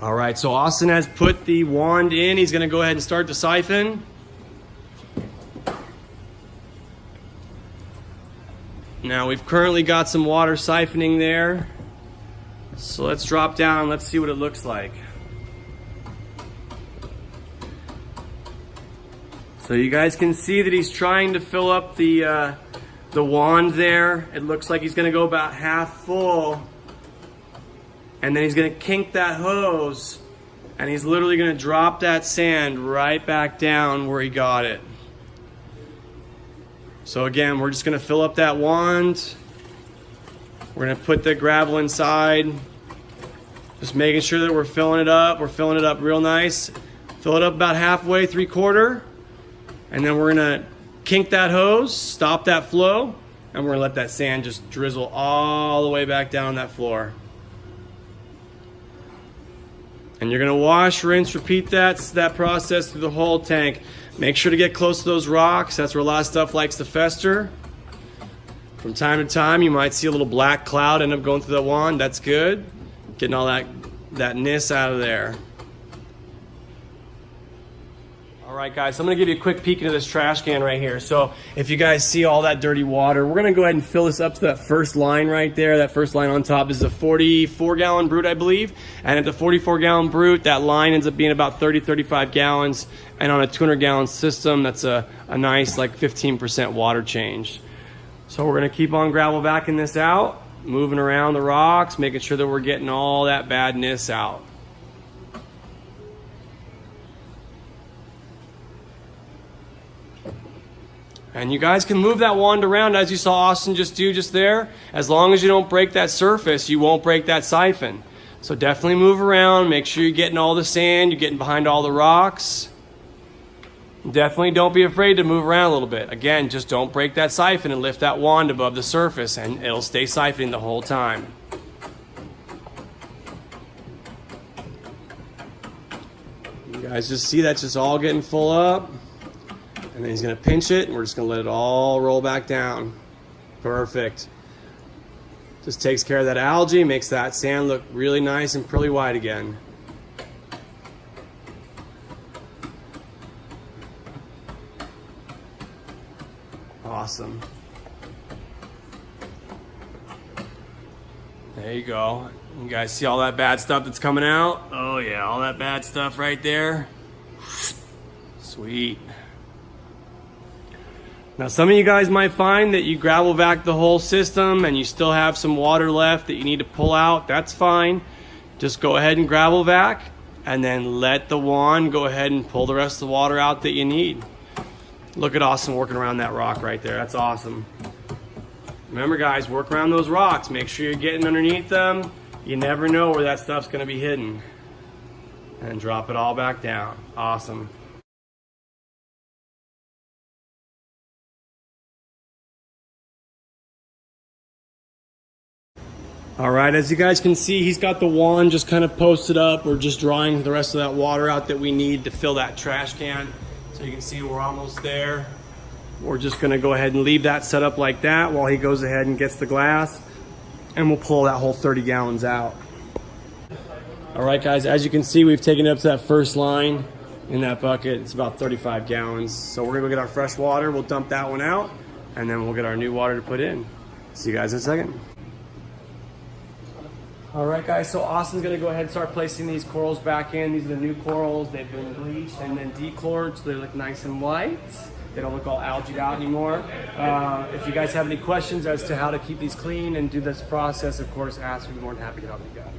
All right, so Austin has put the wand in. He's gonna go ahead and start the siphon. Now we've currently got some water siphoning there. So let's drop down and let's see what it looks like. So you guys can see that he's trying to fill up the wand there. It looks like he's gonna go about half full. And then he's gonna kink that hose and he's literally gonna drop that sand right back down where he got it. So again, we're just gonna fill up that wand. We're gonna put the gravel inside. Just making sure that we're filling it up. We're filling it up real nice. Fill it up about halfway, 3/4. And then we're gonna kink that hose, stop that flow, and we're gonna let that sand just drizzle all the way back down that floor. And you're gonna wash, rinse, repeat that process through the whole tank. Make sure to get close to those rocks. That's where a lot of stuff likes to fester. From time to time, you might see a little black cloud end up going through the wand. That's good. Getting all that nis out of there. All right, guys, so I'm gonna give you a quick peek into this trash can right here. So if you guys see all that dirty water, we're gonna go ahead and fill this up to that first line right there. That first line on top is a 44-gallon brute, I believe. And at the 44-gallon brute, that line ends up being about 35 gallons. And on a 200-gallon system, that's a nice like 15% water change. So we're gonna keep on gravel backing this out, moving around the rocks, making sure that we're getting all that badness out. And you guys can move that wand around as you saw Austin just do just there. As long as you don't break that surface, you won't break that siphon. So definitely move around, make sure you're getting all the sand, you're getting behind all the rocks. Definitely don't be afraid to move around a little bit. Again, just don't break that siphon and lift that wand above the surface and it'll stay siphoning the whole time. You guys just see that's just all getting full up. And then he's gonna pinch it and we're just gonna let it all roll back down. Perfect. Just takes care of that algae, makes that sand look really nice and pearly white again. Awesome. There you go. You guys see all that bad stuff that's coming out? Oh yeah, all that bad stuff right there. Sweet. Now some of you guys might find that you gravel vac the whole system and you still have some water left that you need to pull out. That's fine. Just go ahead and gravel vac and then let the wand go ahead and pull the rest of the water out that you need. Look at Austin working around that rock right there. That's awesome. Remember guys, work around those rocks. Make sure you're getting underneath them. You never know where that stuff's gonna be hidden. And drop it all back down. Awesome. All right, as you guys can see, he's got the wand just kind of posted up. We're just drawing the rest of that water out that we need to fill that trash can. So you can see we're almost there. We're just gonna go ahead and leave that set up like that while he goes ahead and gets the glass, and we'll pull that whole 30 gallons out. All right, guys, as you can see, we've taken it up to that first line in that bucket. It's about 35 gallons. So we're gonna go get our fresh water. We'll dump that one out, and then we'll get our new water to put in. See you guys in a second. All right, guys, so Austin's gonna go ahead and start placing these corals back in. These are the new corals. They've been bleached and then dechlored, so they look nice and white. They don't look all algaed out anymore. If you guys have any questions as to how to keep these clean and do this process, of course, ask. We'd be more than happy to help you guys.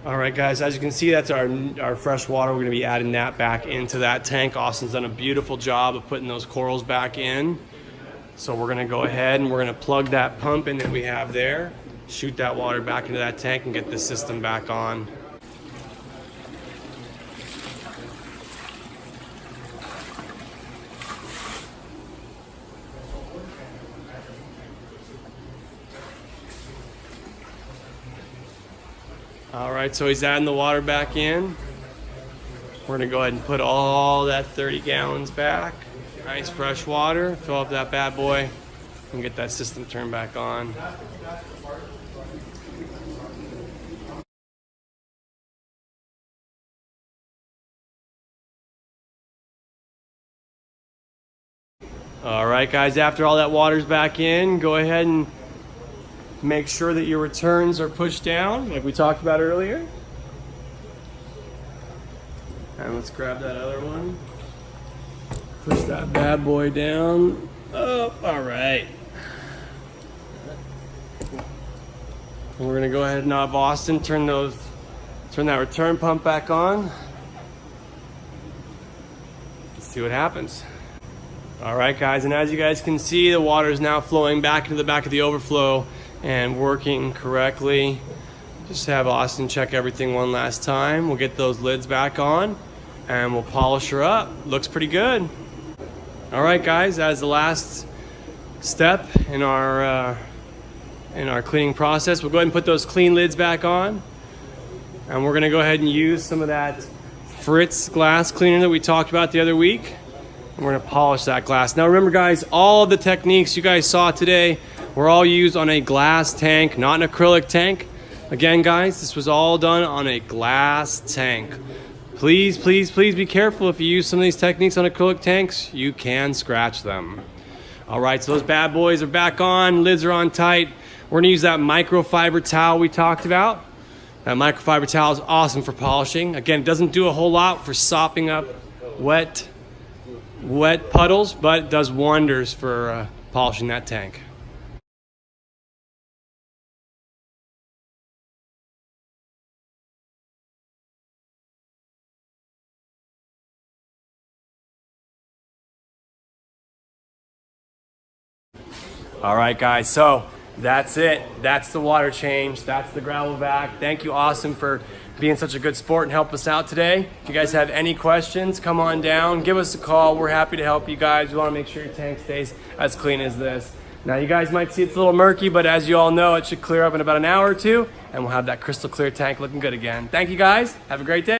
All right, guys, as you can see, that's our fresh water. We're gonna be adding that back into that tank. Austin's done a beautiful job of putting those corals back in. So we're gonna go ahead and we're gonna plug that pump in that we have there, shoot that water back into that tank and get the system back on. All right, so he's adding the water back in. We're gonna go ahead and put all that 30 gallons back. Nice fresh water, fill up that bad boy and get that system turned back on. All right, guys, after all that water's back in, go ahead and make sure that your returns are pushed down like we talked about earlier. And let's grab that other one. Push that bad boy down. Oh, all right. And we're gonna go ahead and have Austin turn that return pump back on. Let's see what happens. All right, guys, and as you guys can see, the water is now flowing back into the back of the overflow and working correctly. Just have Austin check everything one last time. We'll get those lids back on and we'll polish her up. Looks pretty good. All right, guys, as the last step in our cleaning process, we'll go ahead and put those clean lids back on. And we're gonna go ahead and use some of that Fritz glass cleaner that we talked about the other week. And we're gonna polish that glass. Now remember, guys, all of the techniques you guys saw today were all used on a glass tank, not an acrylic tank. Again, guys, this was all done on a glass tank. Please, please, please be careful. If you use some of these techniques on acrylic tanks, you can scratch them. All right, so those bad boys are back on, lids are on tight. We're gonna use that microfiber towel we talked about. That microfiber towel is awesome for polishing. Again, it doesn't do a whole lot for sopping up wet puddles, but it does wonders for polishing that tank. All right, guys, so that's it. That's the water change. That's the gravel vac. Thank you, Austin, for being such a good sport and help us out today. If you guys have any questions, come on down, give us a call. We're happy to help you guys. We want to make sure your tank stays as clean as this. Now, you guys might see it's a little murky, but as you all know, it should clear up in about an hour or two, and we'll have that crystal clear tank looking good again. Thank you, guys. Have a great day.